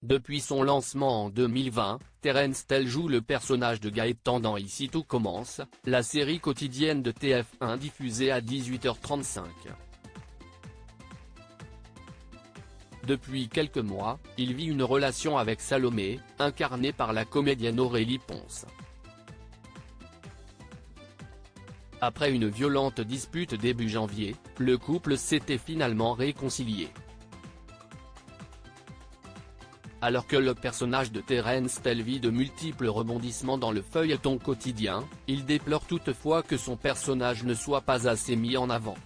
Depuis son lancement en 2020, Terence Tell joue le personnage de Gaëtan dans Ici tout commence, la série quotidienne de TF1 diffusée à 18h35. Depuis quelques mois, il vit une relation avec Salomé, incarnée par la comédienne Aurélie Pons. Après une violente dispute début janvier, le couple s'était finalement réconcilié. Alors que le personnage de Terence Tell vit de multiples rebondissements dans le feuilleton quotidien, il déplore toutefois que son personnage ne soit pas assez mis en avant.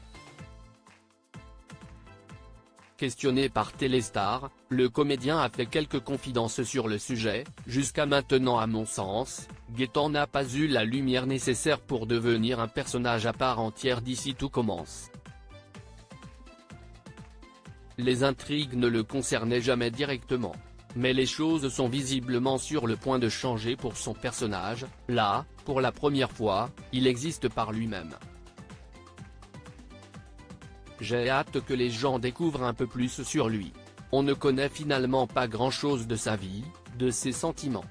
Questionné par Téléstar, le comédien a fait quelques confidences sur le sujet. Jusqu'à maintenant, à mon sens, Gaëtan n'a pas eu la lumière nécessaire pour devenir un personnage à part entière d'Ici tout commence. Les intrigues ne le concernaient jamais directement. Mais les choses sont visiblement sur le point de changer pour son personnage. Là, pour la première fois, il existe par lui-même. J'ai hâte que les gens découvrent un peu plus sur lui. On ne connaît finalement pas grand-chose de sa vie, de ses sentiments.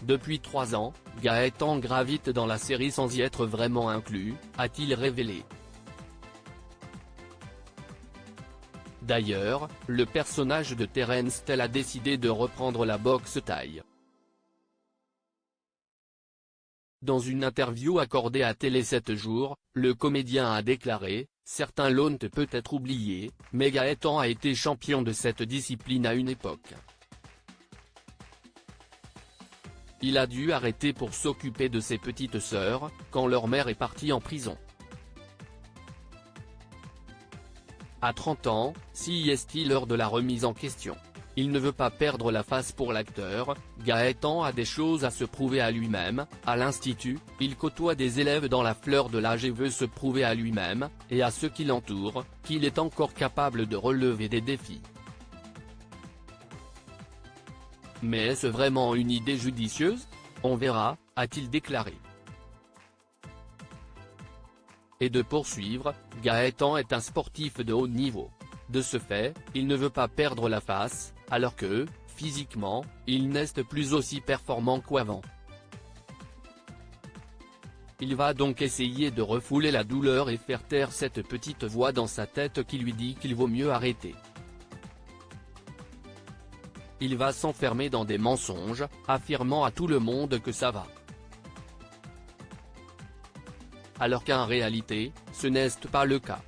Depuis 3 ans, Gaëtan gravite dans la série sans y être vraiment inclus, a-t-il révélé. D'ailleurs, le personnage de Terence Tell a décidé de reprendre la boxe thaï. Dans une interview accordée à Télé 7 jours, le comédien a déclaré « Certains l'ont peut-être oublié, mais Gaëtan a été champion de cette discipline à une époque. Il a dû arrêter pour s'occuper de ses petites sœurs, quand leur mère est partie en prison. À 30 ans, si est-il l'heure de la remise en question. Il ne veut pas perdre la face pour l'acteur. Gaëtan a des choses à se prouver à lui-même. À l'Institut, il côtoie des élèves dans la fleur de l'âge et veut se prouver à lui-même, et à ceux qui l'entourent, qu'il est encore capable de relever des défis. Mais est-ce vraiment une idée judicieuse? On verra, a-t-il déclaré. Et de poursuivre, Gaëtan est un sportif de haut niveau. De ce fait, il ne veut pas perdre la face, alors que, physiquement, il n'est plus aussi performant qu'avant. Il va donc essayer de refouler la douleur et faire taire cette petite voix dans sa tête qui lui dit qu'il vaut mieux arrêter. Il va s'enfermer dans des mensonges, affirmant à tout le monde que ça va. Alors qu'en réalité, ce n'est pas le cas.